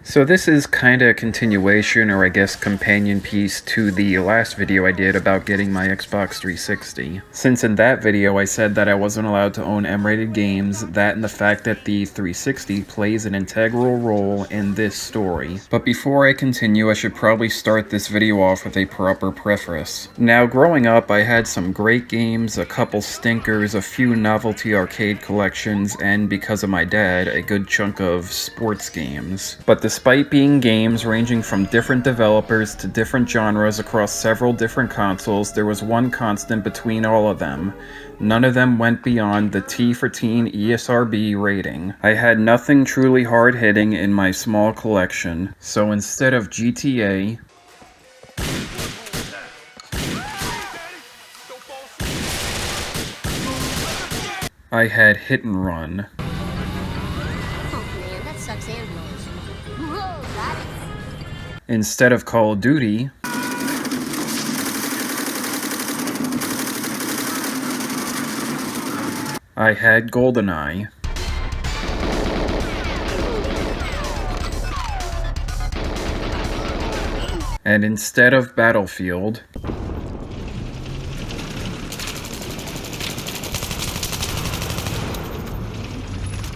So this is kind of a continuation, or I guess companion piece to the last video I did about getting my Xbox 360. Since in that video I said that I wasn't allowed to own M-rated games, that and the fact that the 360 plays an integral role in this story. But before I continue, I should probably start this video off with a proper preface. Now, growing up, I had some great games, a couple stinkers, a few novelty arcade collections, and because of my dad, a good chunk of sports games. But despite being games ranging from different developers to different genres across several different consoles, there was one constant between all of them. None of them went beyond the T for Teen ESRB rating. I had nothing truly hard-hitting in my small collection, so instead of GTA, I had Hit and Run. Instead of Call of Duty, I had GoldenEye. And instead of Battlefield,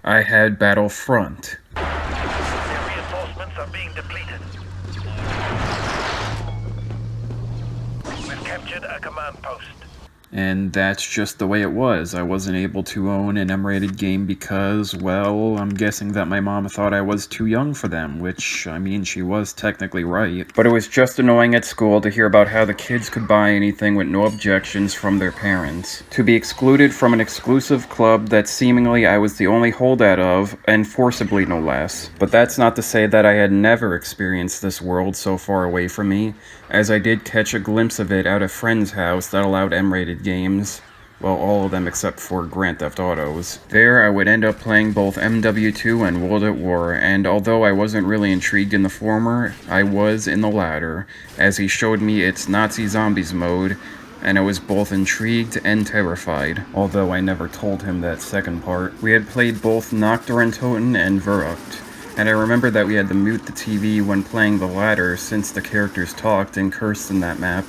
I had Battlefront. Their reinforcements are being depleted. We've captured a command post. And that's just the way it was. I wasn't able to own an M-rated game because, well, I'm guessing that my mom thought I was too young for them, which, I mean, she was technically right. But it was just annoying at school to hear about how the kids could buy anything with no objections from their parents. To be excluded from an exclusive club that seemingly I was the only holdout of, and forcibly no less. But that's not to say that I had never experienced this world so far away from me, as I did catch a glimpse of it at a friend's house that allowed M-rated games. Well, all of them except for Grand Theft Autos. There, I would end up playing both MW2 and World at War, and although I wasn't really intrigued in the former, I was in the latter, as he showed me its Nazi Zombies mode, and I was both intrigued and terrified, although I never told him that second part. We had played both Nacht der Untoten and Verrückt, and I remember that we had to mute the TV when playing the latter since the characters talked and cursed in that map.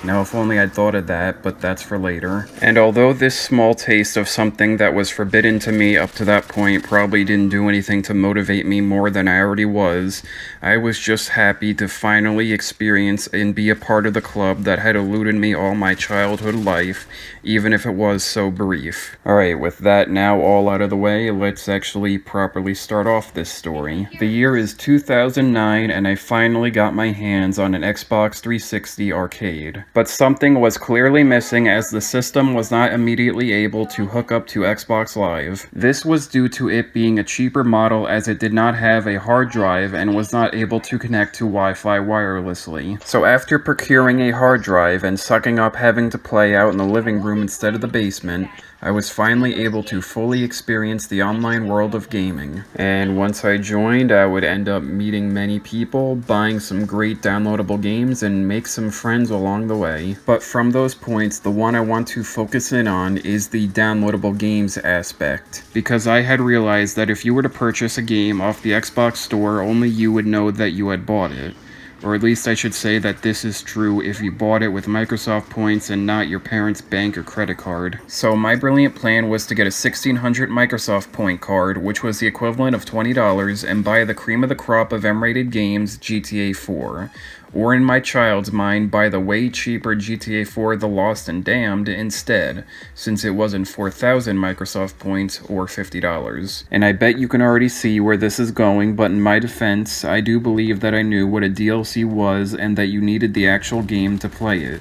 Now, if only I'd thought of that, but that's for later. And although this small taste of something that was forbidden to me up to that point probably didn't do anything to motivate me more than I already was, I was just happy to finally experience and be a part of the club that had eluded me all my childhood life, even if it was so brief. Alright, with that now all out of the way, let's actually properly start off this story. The year is 2009, and I finally got my hands on an Xbox 360 arcade. But something was clearly missing, as the system was not immediately able to hook up to Xbox Live. This was due to it being a cheaper model, as it did not have a hard drive and was not able to connect to Wi-Fi wirelessly. So after procuring a hard drive and sucking up having to play out in the living room instead of the basement, I was finally able to fully experience the online world of gaming. And once I joined, I would end up meeting many people, buying some great downloadable games, and make some friends along the way. But from those points, the one I want to focus in on is the downloadable games aspect. Because I had realized that if you were to purchase a game off the Xbox store, only you would know that you had bought it. Or at least I should say that this is true if you bought it with Microsoft points and not your parents' bank or credit card. So my brilliant plan was to get a 1600 Microsoft point card, which was the equivalent of $20, and buy the cream of the crop of M-rated games, GTA 4. Or in my child's mind, buy the way cheaper GTA 4 The Lost and Damned instead, since it wasn't 4,000 Microsoft points or $50. And I bet you can already see where this is going, but in my defense, I do believe that I knew what a DLC was and that you needed the actual game to play it.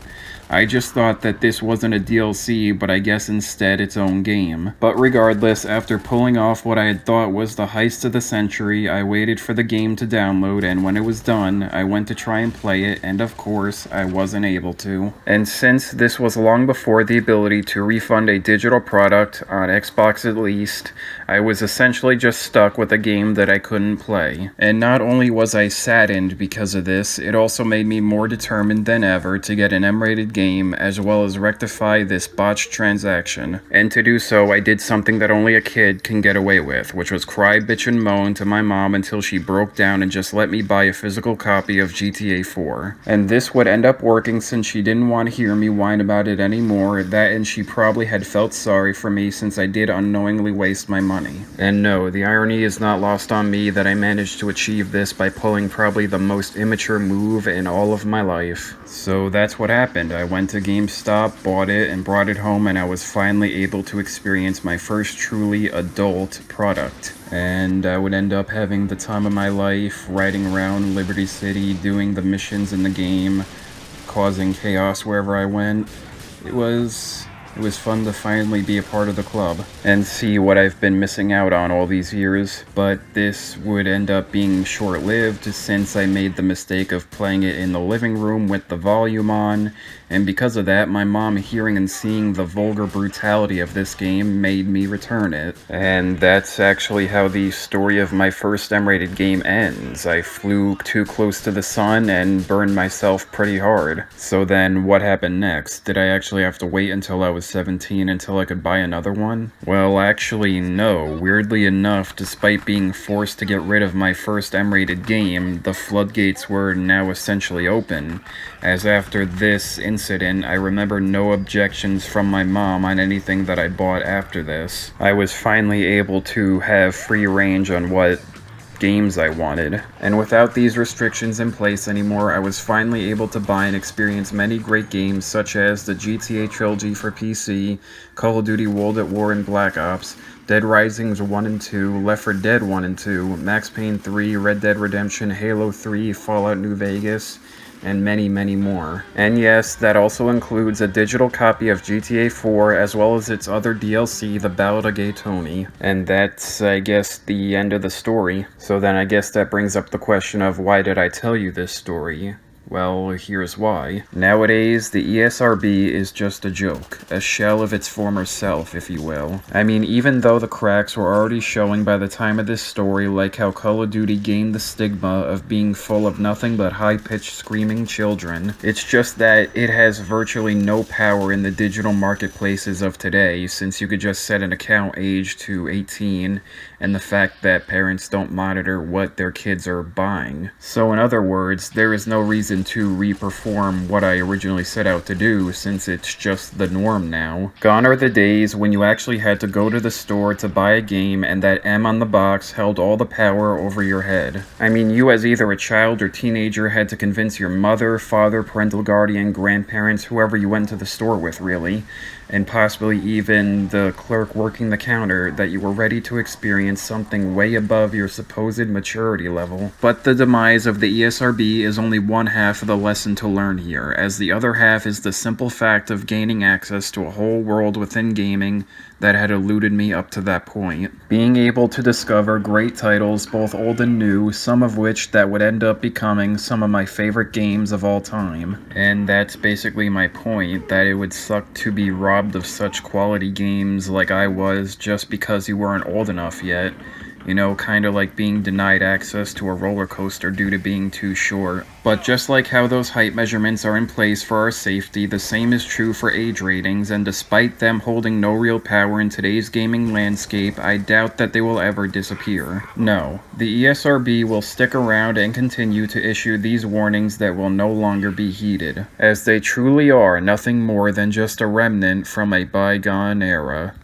I just thought that this wasn't a DLC, but I guess instead its own game. But regardless, after pulling off what I had thought was the heist of the century, I waited for the game to download, and when it was done, I went to try and play it, and of course, I wasn't able to. And since this was long before the ability to refund a digital product, on Xbox at least, I was essentially just stuck with a game that I couldn't play. And not only was I saddened because of this, it also made me more determined than ever to get an M-rated game, as well as rectify this botched transaction. And to do so, I did something that only a kid can get away with, which was cry, bitch, and moan to my mom until she broke down and just let me buy a physical copy of GTA 4. And this would end up working since she didn't want to hear me whine about it anymore, that and she probably had felt sorry for me since I did unknowingly waste my money. And no, the irony is not lost on me that I managed to achieve this by pulling probably the most immature move in all of my life. So that's what happened. I went to GameStop, bought it, and brought it home, and I was finally able to experience my first truly adult product. And I would end up having the time of my life, riding around Liberty City, doing the missions in the game, causing chaos wherever I went. It was fun to finally be a part of the club and see what I've been missing out on all these years, but this would end up being short-lived since I made the mistake of playing it in the living room with the volume on, and because of that, my mom hearing and seeing the vulgar brutality of this game made me return it. And that's actually how the story of my first M-rated game ends. I flew too close to the sun and burned myself pretty hard. So then what happened next? Did I actually have to wait until I was 17 until I could buy another one? Well, actually no. Weirdly enough, despite being forced to get rid of my first M-rated game, the floodgates were now essentially open, as after this incident, I remember no objections from my mom on anything that I bought after this. I was finally able to have free range on what games I wanted. And without these restrictions in place anymore, I was finally able to buy and experience many great games such as the GTA trilogy for PC, Call of Duty World at War and Black Ops, Dead Risings 1 and 2, Left 4 Dead 1 and 2, Max Payne 3, Red Dead Redemption, Halo 3, Fallout New Vegas, and many, many more. And yes, that also includes a digital copy of GTA 4 as well as its other DLC, The Ballad of Gay Tony. And that's, I guess, the end of the story. So then I guess that brings up the question of why did I tell you this story? Well, here's why. Nowadays, the ESRB is just a joke, a shell of its former self, if you will. I mean, even though the cracks were already showing by the time of this story, like how Call of Duty gained the stigma of being full of nothing but high-pitched screaming children, it's just that it has virtually no power in the digital marketplaces of today, since you could just set an account age to 18, and the fact that parents don't monitor what their kids are buying. So in other words, there is no reason to re-perform what I originally set out to do, since it's just the norm now. Gone are the days when you actually had to go to the store to buy a game and that M on the box held all the power over your head. I mean, you as either a child or teenager had to convince your mother, father, parental guardian, grandparents, whoever you went to the store with, really, and possibly even the clerk working the counter, that you were ready to experience something way above your supposed maturity level. But the demise of the ESRB is only one half of the lesson to learn here, as the other half is the simple fact of gaining access to a whole world within gaming that had eluded me up to that point. Being able to discover great titles, both old and new, some of which that would end up becoming some of my favorite games of all time. And that's basically my point, that it would suck to be robbed of such quality games like I was just because you weren't old enough yet. You know, kinda like being denied access to a roller coaster due to being too short. But just like how those height measurements are in place for our safety, the same is true for age ratings, and despite them holding no real power in today's gaming landscape, I doubt that they will ever disappear. No, the ESRB will stick around and continue to issue these warnings that will no longer be heeded, as they truly are nothing more than just a remnant from a bygone era.